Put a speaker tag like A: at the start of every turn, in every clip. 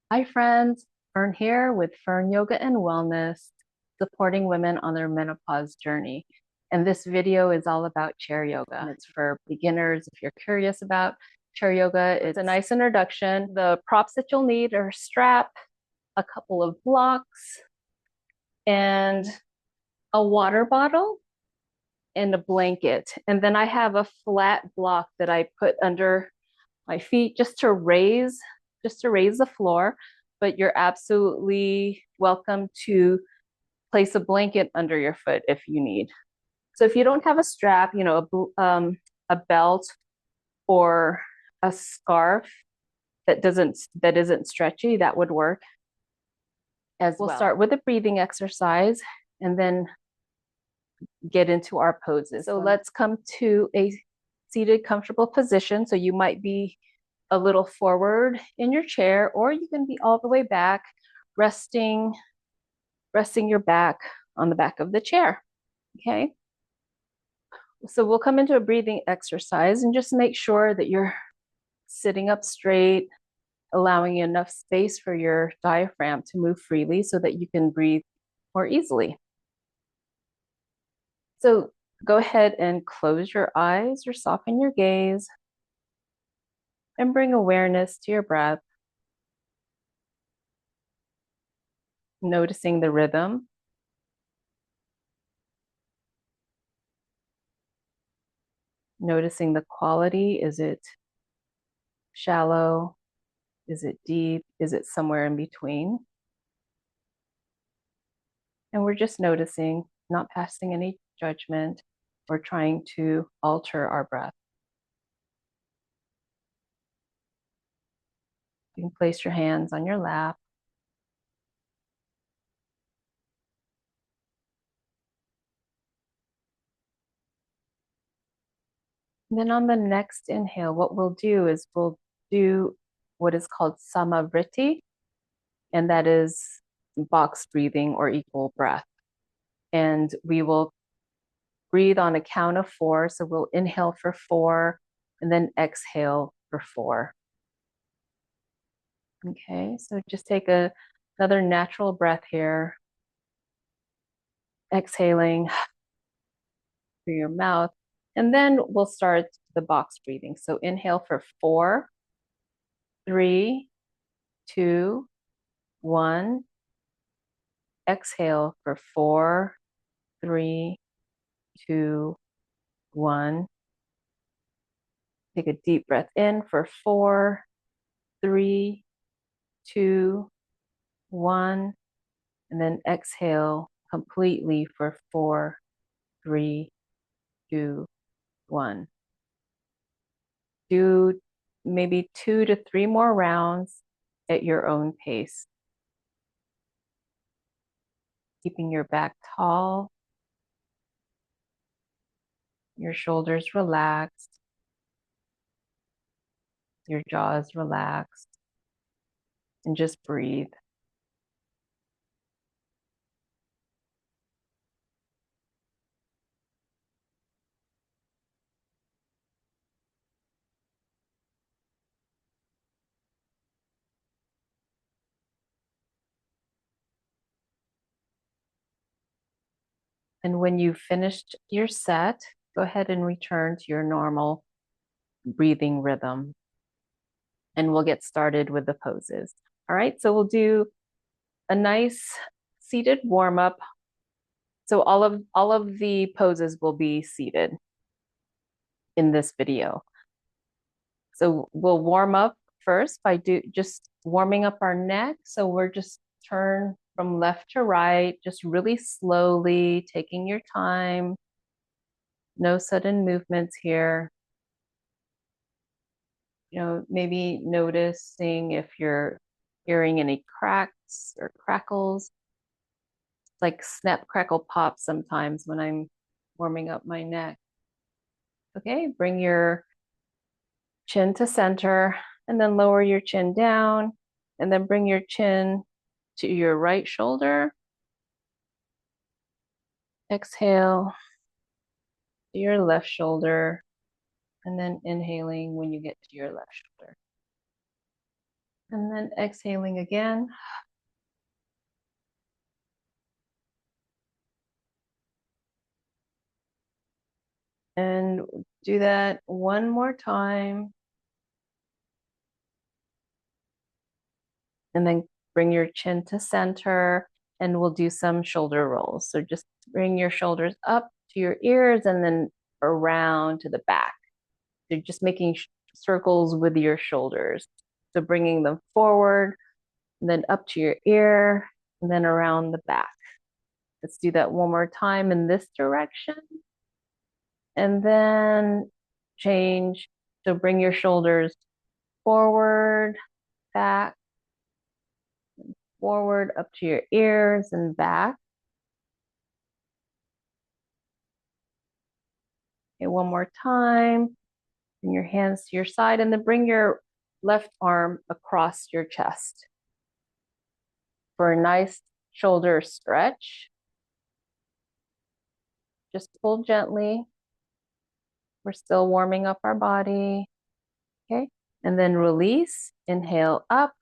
A: Hi friends, Fern here with Fern Yoga and Wellness, supporting women on their menopause journey. And this video is all about chair yoga. And it's for beginners if you're curious about chair yoga. It's a nice introduction. The props that you'll need are a strap, a couple of blocks, and a water bottle and a blanket. And then I have a flat block that I put under my feet just to raise the floor, but you're absolutely welcome to place a blanket under your foot if you need. So if you don't have a strap, a belt or a scarf that isn't stretchy, that would work as well. We'll start with a breathing exercise and then get into our poses. So let's come to a seated, comfortable position. So you might be a little forward in your chair, or you can be all the way back, resting your back on the back of the chair. Okay. So we'll come into a breathing exercise and just make sure that you're sitting up straight, allowing enough space for your diaphragm to move freely so that you can breathe more easily. So go ahead and close your eyes or soften your gaze and bring awareness to your breath, noticing the rhythm. Noticing the quality. Is it shallow? Is it deep? Is it somewhere in between? And we're just noticing, not passing any judgment or trying to alter our breath. You can place your hands on your lap. And then on the next inhale, what we'll do is we'll do what is called samavriti, and that is box breathing or equal breath. And we will breathe on a count of 4. So we'll inhale for 4 and then exhale for 4. Okay, so just take another natural breath here. Exhaling through your mouth. And then we'll start the box breathing. So inhale for 4, 3, 2, 1. Exhale for 4, 3, 2, 1. Take a deep breath in for 4, 3, 2, 1. And then exhale completely for 4, 3, 2, 1. Do maybe 2 to 3 more rounds at your own pace. Keeping your back tall, your shoulders relaxed, your jaws relaxed, and just breathe. And when you've finished your set, go ahead and return to your normal breathing rhythm. And we'll get started with the poses. All right, so we'll do a nice seated warm up. So all of the poses will be seated in this video. So we'll warm up first by just warming up our neck. So we're just turn from left to right, just really slowly, taking your time. No sudden movements here. Maybe noticing if you're hearing any cracks or crackles. Like snap, crackle, pop sometimes when I'm warming up my neck. Okay, bring your chin to center and then lower your chin down and then bring your chin to your right shoulder. Exhale to your left shoulder and then inhaling when you get to your left shoulder. And then exhaling again. And do that one more time. And then bring your chin to center, and we'll do some shoulder rolls. So just bring your shoulders up to your ears and then around to the back. So just making circles with your shoulders. So bringing them forward, and then up to your ear, and then around the back. Let's do that one more time in this direction. And then change. So bring your shoulders forward, back, forward, up to your ears and back. Okay, one more time. Bring your hands to your side and then bring your left arm across your chest for a nice shoulder stretch. Just pull gently. We're still warming up our body. Okay, and then release. Inhale up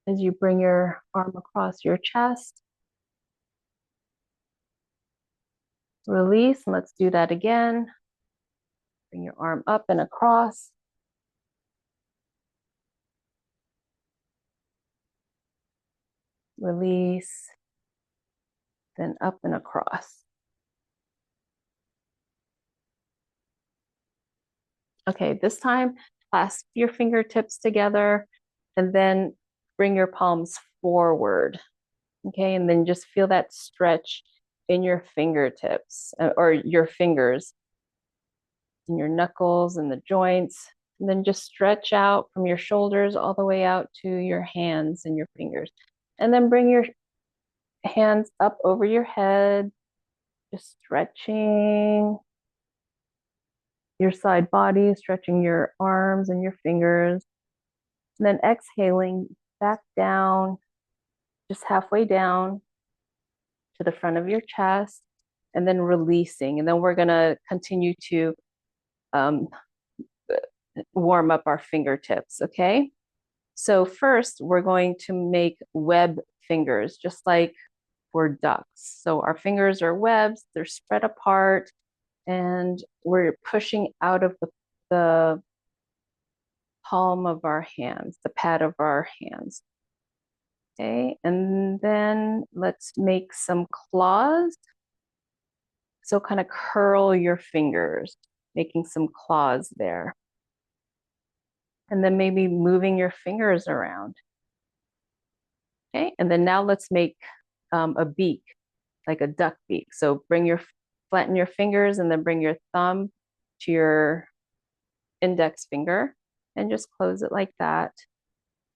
A: as you bring your arm across your chest. Release, and let's do that again. Bring your arm up and across. Release, then up and across. Okay, this time, clasp your fingertips together and then bring your palms forward. Okay, and then just feel that stretch in your fingertips or your fingers, in your knuckles and the joints. And then just stretch out from your shoulders all the way out to your hands and your fingers. And then bring your hands up over your head, just stretching your side body, stretching your arms and your fingers. And then exhaling back down, just halfway down to the front of your chest, and then releasing. And then we're going to continue to um, warm up our fingertips, okay? So first, we're going to make web fingers, just like for ducks. So our fingers are webs, they're spread apart, and we're pushing out of the palm of our hands, the pad of our hands. Okay, and then let's make some claws. So kind of curl your fingers, making some claws there. And then maybe moving your fingers around. Okay, and then now let's make a beak, like a duck beak. So flatten your fingers and then bring your thumb to your index finger and just close it like that,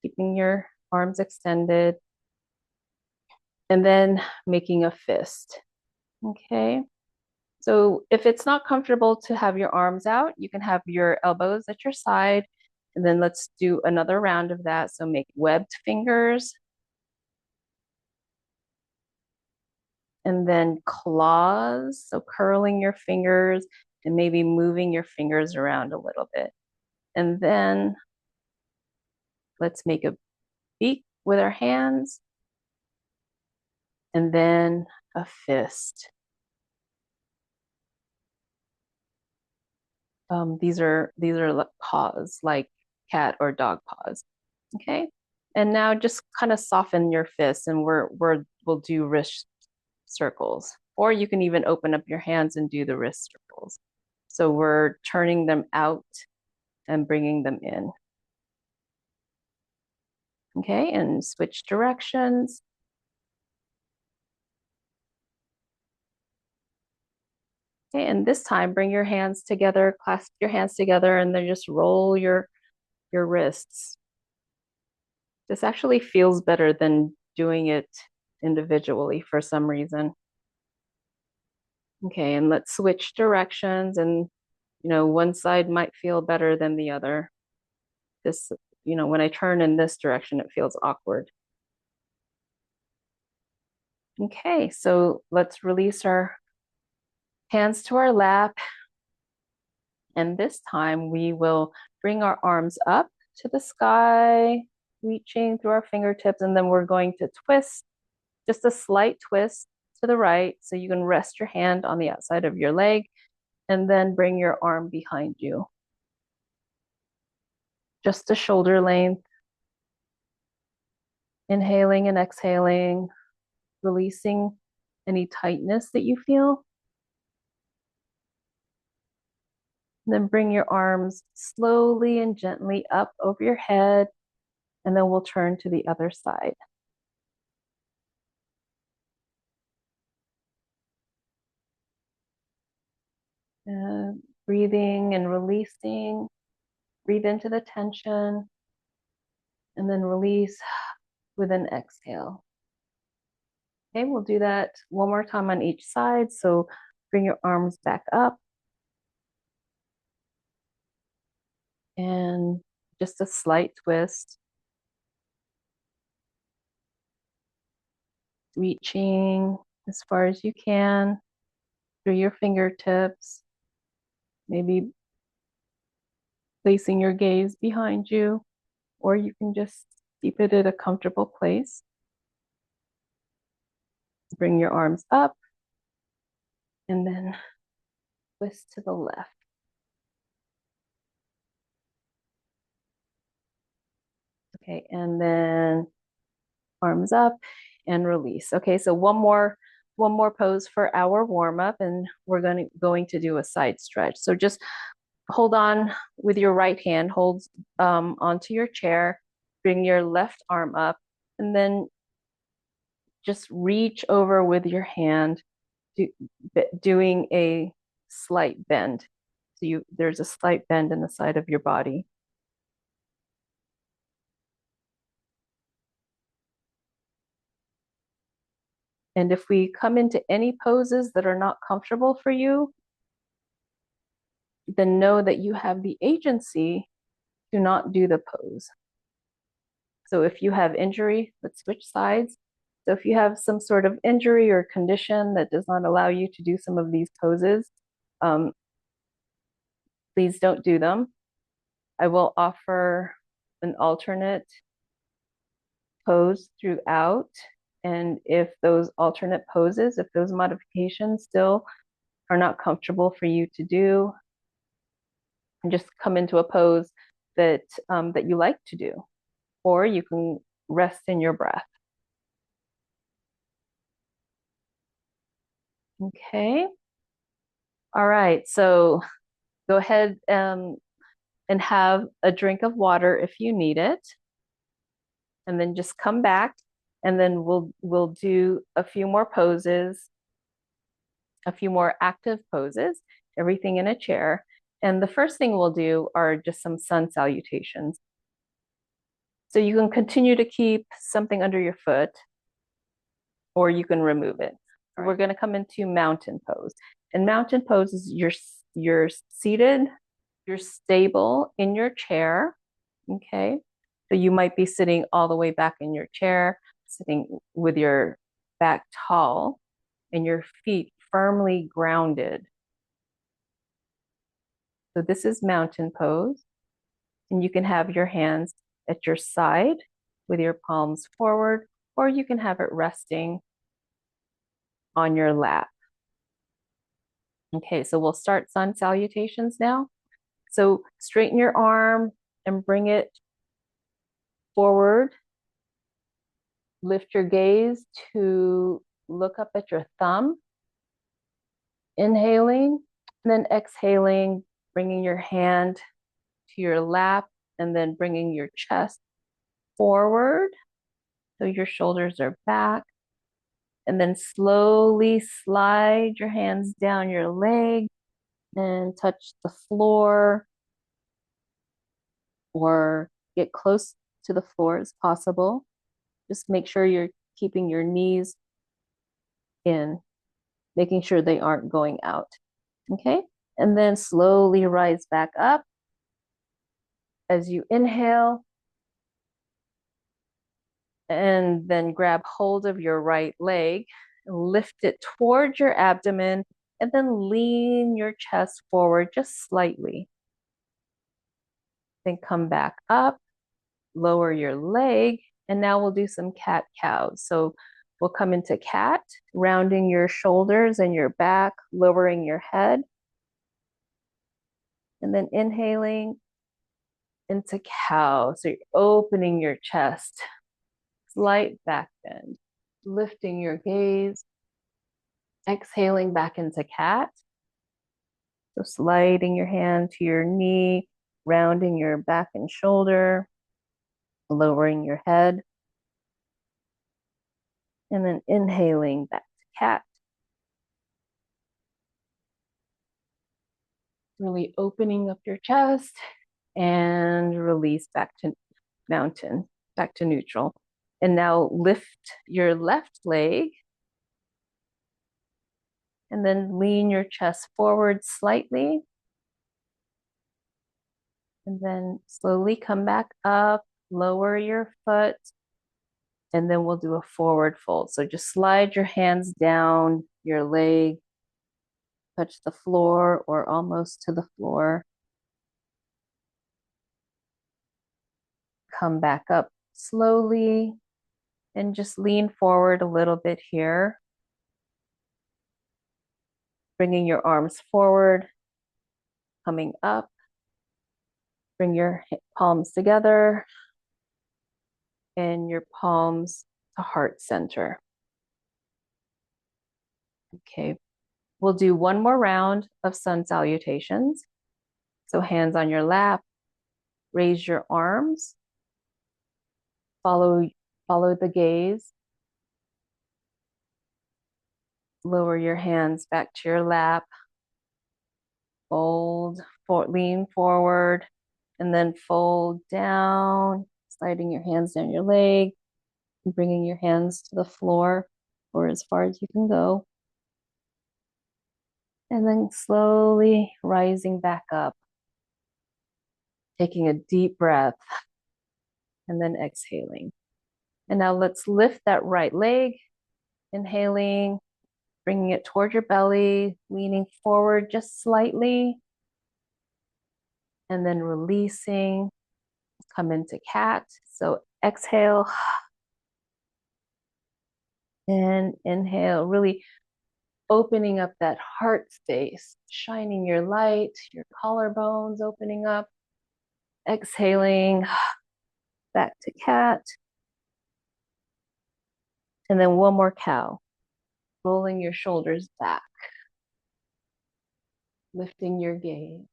A: keeping your arms extended. And then making a fist. Okay. So if it's not comfortable to have your arms out, you can have your elbows at your side. And then let's do another round of that. So make webbed fingers. And then claws. So curling your fingers and maybe moving your fingers around a little bit. And then let's make a beak with our hands. And then a fist. These are paws, like cat or dog paws. Okay. And now just kind of soften your fists, and we'll do wrist circles. Or you can even open up your hands and do the wrist circles. So we're turning them out and bringing them in. Okay, and switch directions. Okay, and this time bring your hands together, clasp your hands together, and then just roll your wrists. This actually feels better than doing it individually for some reason. Okay, and let's switch directions, and one side might feel better than the other. This, when I turn in this direction, it feels awkward. Okay, so let's release our hands to our lap. And this time we will bring our arms up to the sky, reaching through our fingertips, and then we're going to twist, just a slight twist to the right. So you can rest your hand on the outside of your leg and then bring your arm behind you. Just a shoulder length. Inhaling and exhaling, releasing any tightness that you feel. And then bring your arms slowly and gently up over your head, and then we'll turn to the other side. Breathing and releasing. Breathe into the tension, and then release with an exhale. Okay, we'll do that one more time on each side. So bring your arms back up. And just a slight twist. Reaching as far as you can through your fingertips. Maybe placing your gaze behind you, or you can just keep it at a comfortable place. Bring your arms up and then twist to the left. Okay, and then arms up and release. Okay, so one more pose for our warm up, and we're going to do a side stretch. So just hold on with your right hand, hold onto your chair, bring your left arm up, and then just reach over with your hand, doing a slight bend. So there's a slight bend in the side of your body. And if we come into any poses that are not comfortable for you, then know that you have the agency to not do the pose. So if you have injury, let's switch sides. So if you have some sort of injury or condition that does not allow you to do some of these poses, please don't do them. I will offer an alternate pose throughout. And if those alternate poses, if those modifications still are not comfortable for you to do, and just come into a pose that that you like to do, or you can rest in your breath. Okay. All right. So go ahead and have a drink of water if you need it, and then just come back, and then we'll do a few more poses, a few more active poses, everything in a chair. And the first thing we'll do are just some sun salutations. So you can continue to keep something under your foot, or you can remove it. Right. We're going to come into mountain pose. And mountain pose is you're seated, you're stable in your chair. Okay. So you might be sitting all the way back in your chair, sitting with your back tall and your feet firmly grounded. So this is mountain pose. And you can have your hands at your side with your palms forward, or you can have it resting on your lap. Okay, so we'll start sun salutations now. So straighten your arm and bring it forward. Lift your gaze to look up at your thumb. Inhaling, and then exhaling, bringing your hand to your lap, and then bringing your chest forward so your shoulders are back. And then slowly slide your hands down your leg and touch the floor, or get close to the floor as possible. Just make sure you're keeping your knees in, making sure they aren't going out. Okay? And then slowly rise back up as you inhale. And then grab hold of your right leg, lift it towards your abdomen, and then lean your chest forward just slightly. Then come back up lower your leg. And now we'll do some cat-cow. So we'll come into cat, rounding your shoulders and your back, lowering your head. And then inhaling into cow. So you're opening your chest, slight back bend, lifting your gaze, exhaling back into cat. So sliding your hand to your knee, rounding your back and shoulder, lowering your head. And then inhaling back to cat. Really opening up your chest and release back to mountain, back to neutral. And now lift your left leg and then lean your chest forward slightly. And then slowly come back up, lower your foot, and then we'll do a forward fold. So just slide your hands down your leg, touch the floor or almost to the floor. Come back up slowly and just lean forward a little bit here. Bringing your arms forward, coming up. Bring your palms together and your palms to heart center. Okay, we'll do one more round of sun salutations. So hands on your lap, raise your arms, follow the gaze. Lower your hands back to your lap, fold, lean forward, and then fold down, sliding your hands down your leg, and bringing your hands to the floor or as far as you can go. And then slowly rising back up, taking a deep breath, and then exhaling. And now let's lift that right leg, inhaling, bringing it toward your belly, leaning forward just slightly, and then releasing, come into cat. So exhale and inhale, really opening up that heart space, shining your light, your collarbones opening up, exhaling back to cat. And then one more cow, rolling your shoulders back, lifting your gaze.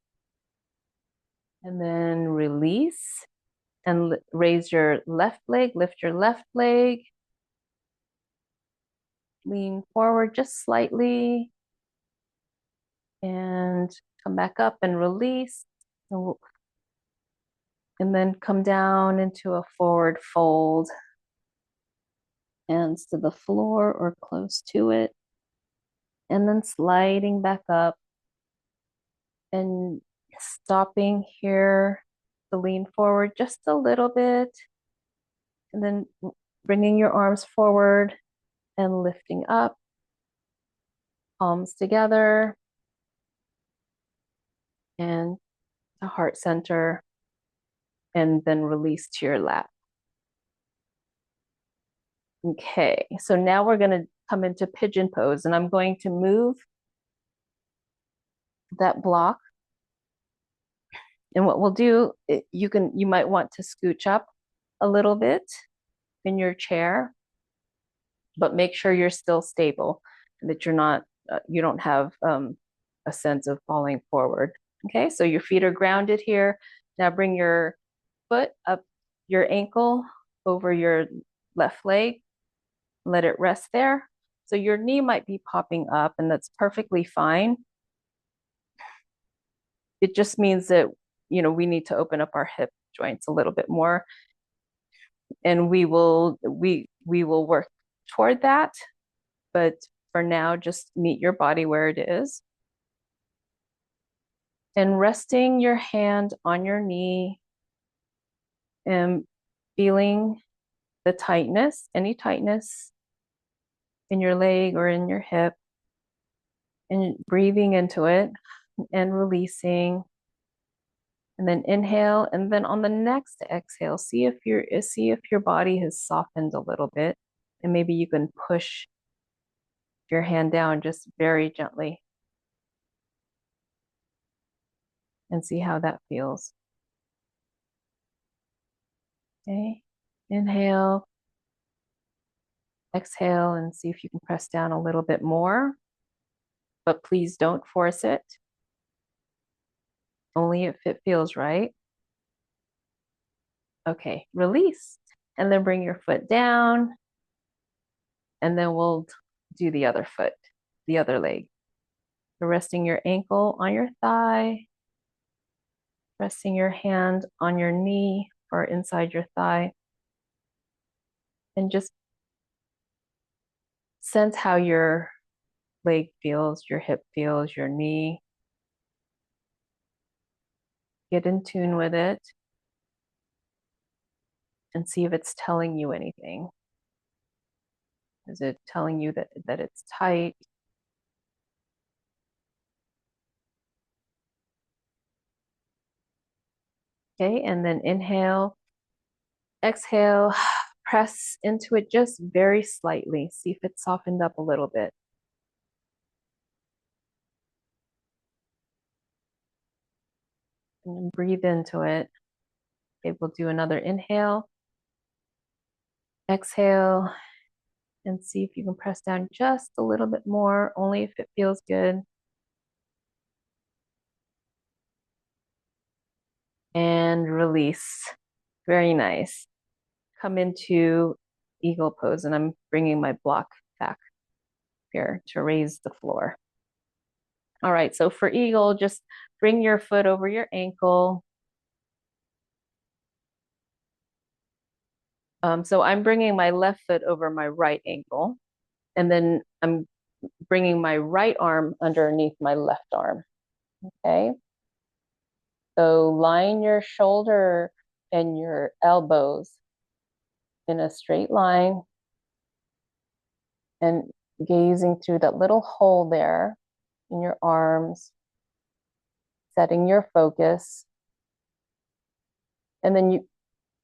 A: And then release and raise your left leg, lift your left leg. Lean forward just slightly and come back up and release. And then come down into a forward fold. Hands to the floor or close to it. And then sliding back up and stopping here to lean forward just a little bit. And then bringing your arms forward and lifting up, palms together and the heart center, and then release to your lap. Okay, so now we're going to come into pigeon pose, and I'm going to move that block. And what we'll do, you might want to scooch up a little bit in your chair, but make sure you're still stable and that you're not, you don't have a sense of falling forward. Okay, so your feet are grounded here. Now bring your foot up your ankle over your left leg. Let it rest there. So your knee might be popping up, and that's perfectly fine. It just means that, we need to open up our hip joints a little bit more. And we will work toward that. But for now, just meet your body where it is. And resting your hand on your knee and feeling the tightness, any tightness in your leg or in your hip, and breathing into it and releasing, And then inhale, and then on the next exhale, see if your body has softened a little bit, and maybe you can push your hand down just very gently and see how that feels. Okay, inhale, exhale, and see if you can press down a little bit more, but please don't force it. Only if it feels right. Okay, release, and then bring your foot down, and then we'll do the other foot, the other leg. So resting your ankle on your thigh, resting your hand on your knee or inside your thigh, and just sense how your leg feels, your hip feels, your knee. Get in tune with it and see if it's telling you anything. Is it telling you that it's tight? Okay, and then inhale, exhale, press into it just very slightly. See if it's softened up a little bit. And then breathe into it. Okay, we'll do another inhale, exhale, and see if you can press down just a little bit more, only if it feels good. And release. Very nice. Come into eagle pose, and I'm bringing my block back here to raise the floor. All right, so for eagle, just bring your foot over your ankle. So I'm bringing my left foot over my right ankle, and then I'm bringing my right arm underneath my left arm. Okay. So line your shoulder and your elbows in a straight line and gazing through that little hole there in your arms, setting your focus. And then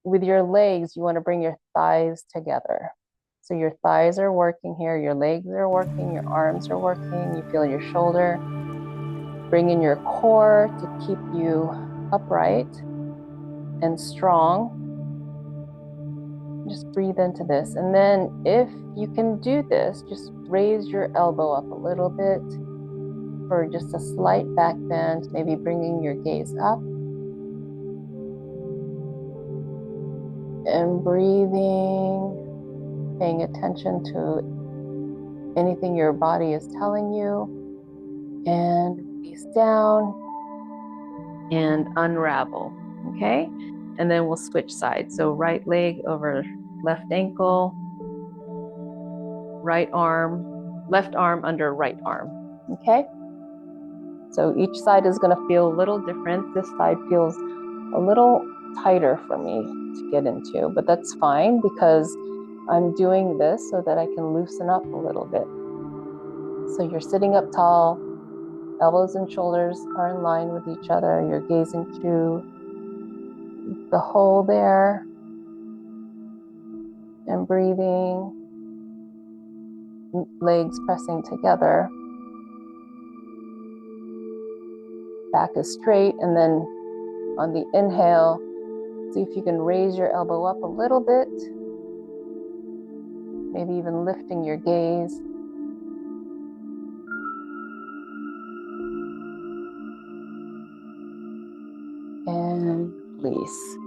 A: with your legs, you want to bring your thighs together. So your thighs are working here, your legs are working, your arms are working, you feel your shoulder. Bring in your core to keep you upright and strong. Just breathe into this. And then if you can do this, just raise your elbow up a little bit for just a slight back bend, maybe bringing your gaze up. And breathing, paying attention to anything your body is telling you. And release down and unravel, okay? And then we'll switch sides. So right leg over left ankle, right arm, left arm under right arm, okay? So each side is gonna feel a little different. This side feels a little tighter for me to get into, but that's fine because I'm doing this so that I can loosen up a little bit. So you're sitting up tall, elbows and shoulders are in line with each other. You're gazing through the hole there and breathing, legs pressing together. Back is straight, and then on the inhale, see if you can raise your elbow up a little bit, maybe even lifting your gaze. And release.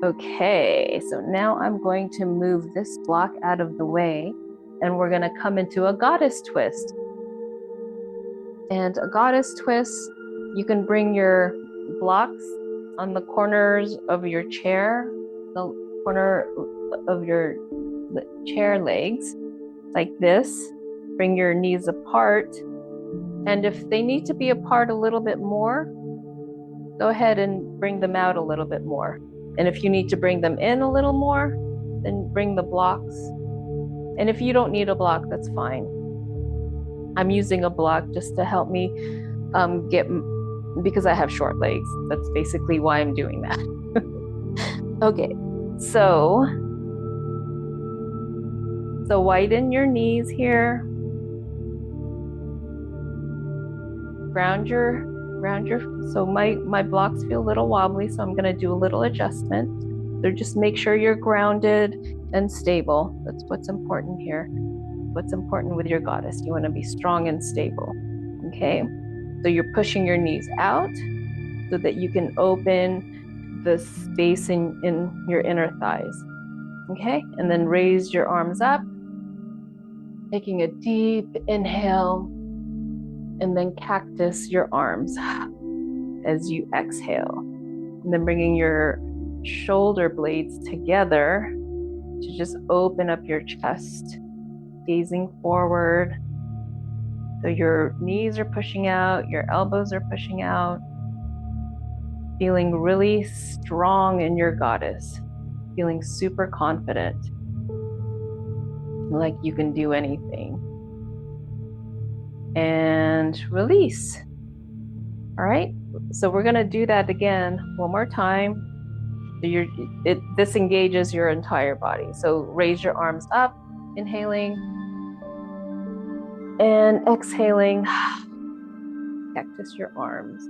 A: Okay, so now I'm going to move this block out of the way, and we're going to come into a goddess twist. And a goddess twist, you can bring your blocks on the corners of your chair, the corner of your chair legs, like this. Bring your knees apart. And if they need to be apart a little bit more, go ahead and bring them out a little bit more. And if you need to bring them in a little more, then bring the blocks. And if you don't need a block, that's fine. I'm using a block just to help me get because I have short legs. That's basically why I'm doing that. Okay, so widen your knees here. Ground your, so my blocks feel a little wobbly, so I'm gonna do a little adjustment. So just make sure you're grounded and stable. That's what's important here. What's important with your goddess. You wanna be strong and stable, okay? So you're pushing your knees out so that you can open the space in your inner thighs, okay? And then raise your arms up, taking a deep inhale, and then cactus your arms as you exhale. And then bringing your shoulder blades together to just open up your chest, gazing forward. So your knees are pushing out, your elbows are pushing out, feeling really strong in your goddess, feeling super confident, like you can do anything. And release. All right, so we're gonna do that again one more time. So this engages your entire body. So raise your arms up, inhaling, and exhaling. Cactus your arms.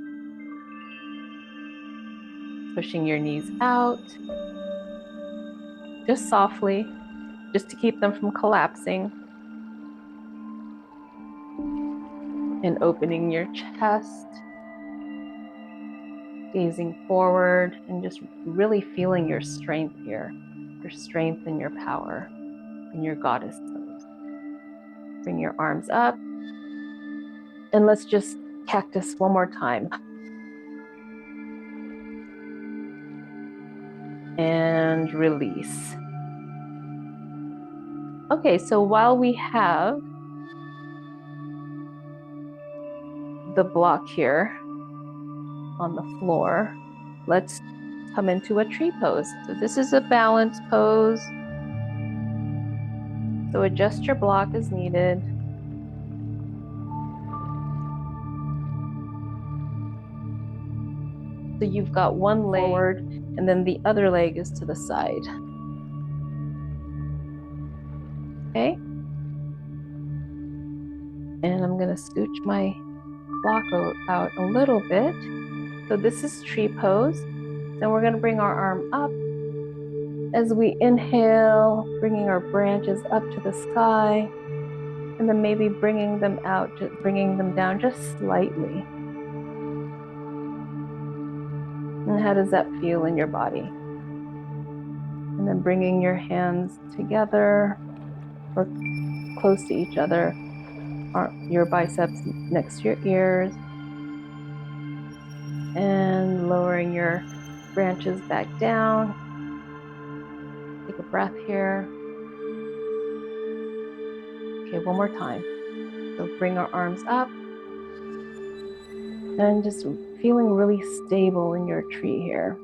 A: Pushing your knees out, just softly, just to keep them from collapsing. And opening your chest, gazing forward, and just really feeling your strength here, your strength and your power and your goddess pose. Bring your arms up, and let's just cactus one more time. And release. Okay, so while we have the block here on the floor, let's come into a tree pose. So this is a balance pose. So adjust your block as needed. So you've got one leg forward, and then the other leg is to the side. Okay. And I'm gonna scooch my block out a little bit. So this is tree pose. Then we're gonna bring our arm up as we inhale, bringing our branches up to the sky, and then maybe bringing them out, just bringing them down just slightly. And how does that feel in your body? And then bringing your hands together or close to each other, your biceps next to your ears, and lowering your branches back down. Take a breath here. Okay, one more time. So bring our arms up and just feeling really stable in your tree here.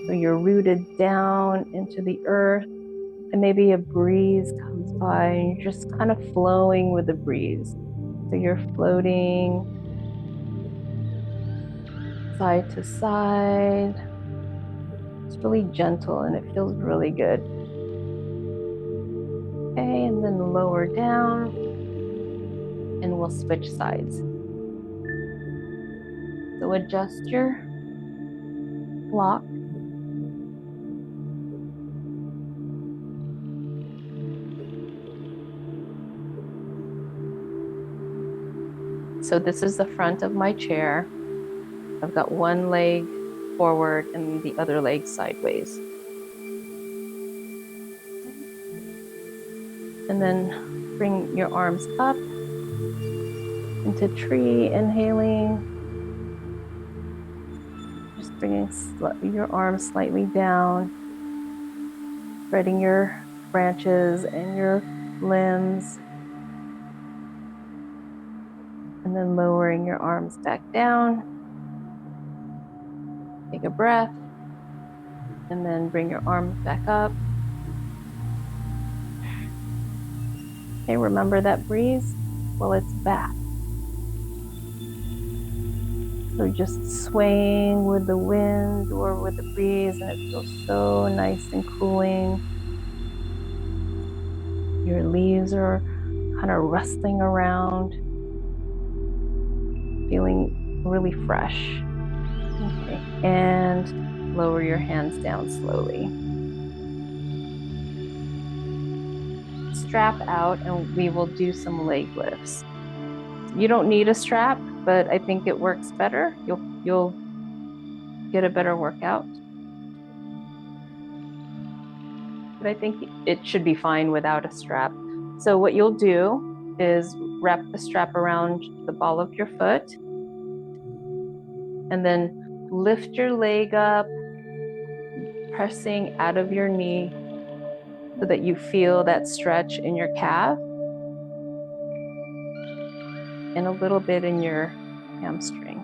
A: So you're rooted down into the earth, and maybe a breeze comes by and you're just kind of flowing with the breeze. So you're floating side to side. It's really gentle and it feels really good. Okay, and then lower down, and we'll switch sides. So adjust your block. So this is the front of my chair. I've got one leg forward and the other leg sideways. And then bring your arms up into tree, inhaling. Just bringing your arms slightly down, spreading your branches and your limbs. And then lowering your arms back down. Take a breath, and then bring your arms back up. Okay, remember that breeze? Well, it's back. So just swaying with the wind or with the breeze, and it feels so nice and cooling. Your leaves are kind of rustling around, feeling really fresh. Okay, and lower your hands down slowly. Strap out, and we will do some leg lifts. You don't need a strap, but I think it works better. You'll get a better workout. But I think it should be fine without a strap. So what you'll do is wrap the strap around the ball of your foot and then lift your leg up, pressing out of your knee so that you feel that stretch in your calf and a little bit in your hamstring.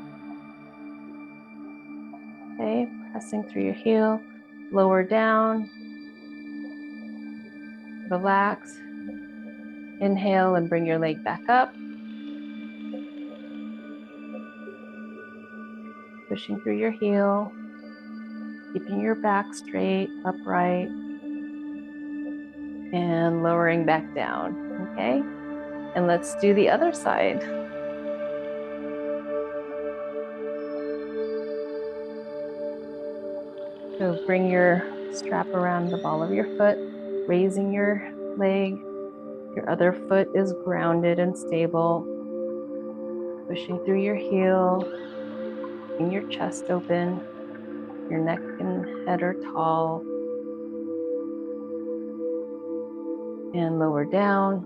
A: Okay, pressing through your heel, lower down, relax, inhale and bring your leg back up. Pushing through your heel, keeping your back straight, upright, and lowering back down, okay? And let's do the other side. So bring your strap around the ball of your foot, raising your leg. Your other foot is grounded and stable. Pushing through your heel, keeping your chest open. Your neck and head are tall. And lower down.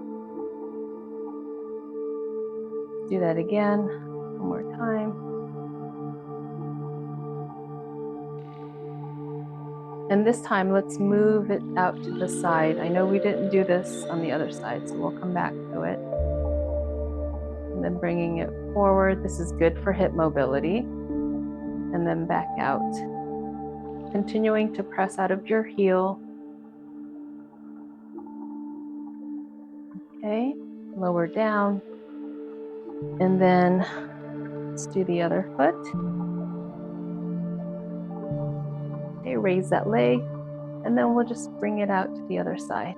A: Do that again, one more time. And this time, let's move it out to the side. I know we didn't do this on the other side, so we'll come back to it. And then bringing it forward. This is good for hip mobility. And then back out. Continuing to press out of your heel. Okay, lower down. And then let's do the other foot. Okay, raise that leg. And then we'll just bring it out to the other side.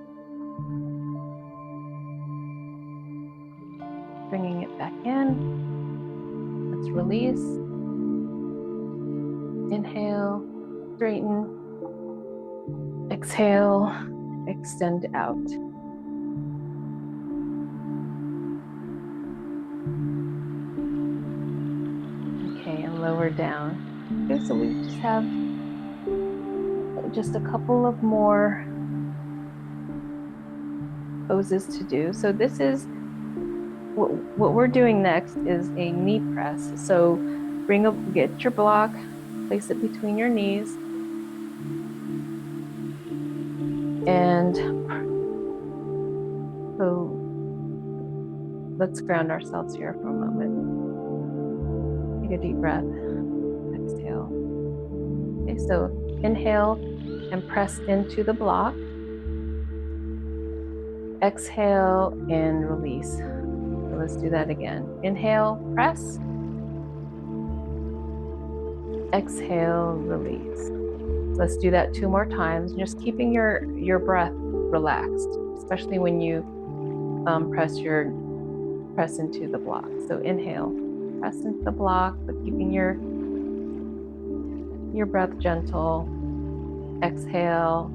A: Bringing it back in. Let's release. Inhale, straighten. Exhale, extend out. Okay, and lower down. Okay, so we just have just a couple of more poses to do. So this is what we're doing next is a knee press. So get your block, place it between your knees, and so let's ground ourselves here for a moment. Take a deep breath, exhale. Okay, so inhale and press into the block. Exhale and release. So let's do that again. Inhale, press. Exhale, release. Let's do that 2 more times. Just keeping your breath relaxed, especially when you press into the block. So inhale, press into the block, but keeping your breath gentle. Exhale.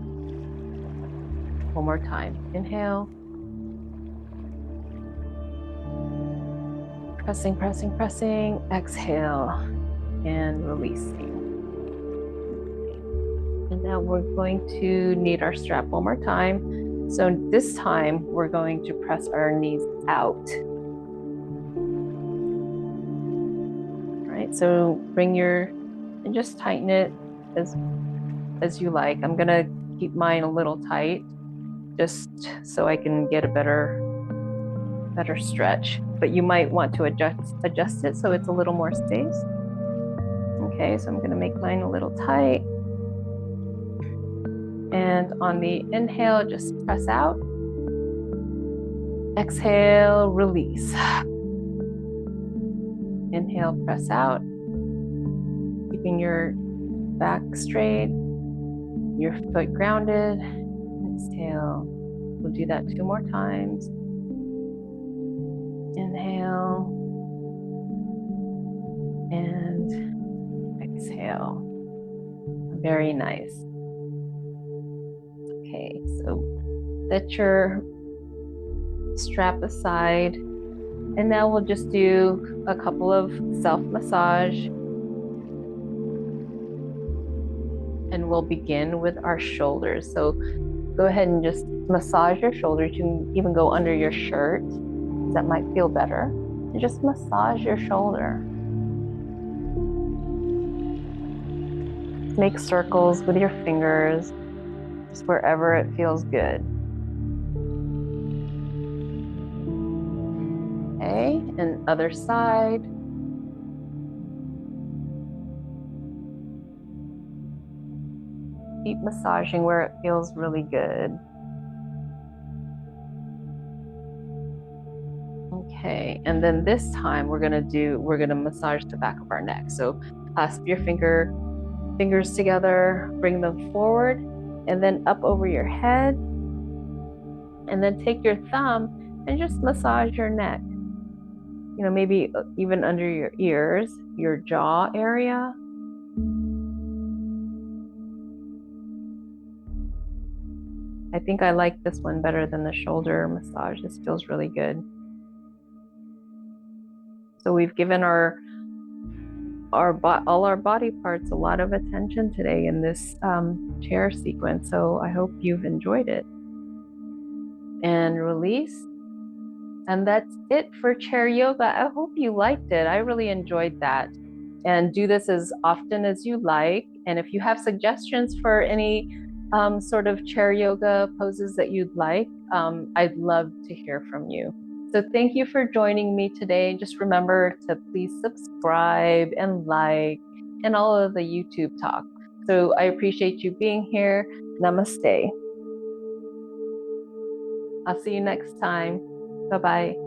A: One more time. Inhale. Pressing, pressing, pressing. Exhale and releasing. And now we're going to need our strap one more time. So this time we're going to press our knees out. All right, so and just tighten it as you like. I'm gonna keep mine a little tight just so I can get a better stretch, but you might want to adjust it so it's a little more space. Okay, so I'm gonna make mine a little tight. And on the inhale, just press out. Exhale, release. Inhale, press out. keeping your back straight, your foot grounded. Exhale. We'll do that 2 more times. Inhale and exhale. Very nice. Okay, so set your strap aside, and now we'll just do a couple of self-massage, and we'll begin with our shoulders. So go ahead and just massage your shoulders. You can even go under your shirt. That might feel better. And just massage your shoulder. Make circles with your fingers, just wherever it feels good. Okay, and other side. Keep massaging where it feels really good. Okay, and then this time we're gonna massage the back of our neck. So clasp your fingers together, bring them forward, and then up over your head. And then take your thumb and just massage your neck. You know, maybe even under your ears, your jaw area. I think I like this one better than the shoulder massage. This feels really good. So we've given all our body parts a lot of attention today in this chair sequence. So I hope you've enjoyed it. And release. And that's it for chair yoga. I hope you liked it. I really enjoyed that. And do this as often as you like. And if you have suggestions for any sort of chair yoga poses that you'd like, I'd love to hear from you. So thank you for joining me today. Just remember to please subscribe and like and all of the YouTube talk. So I appreciate you being here. Namaste. I'll see you next time. Bye-bye.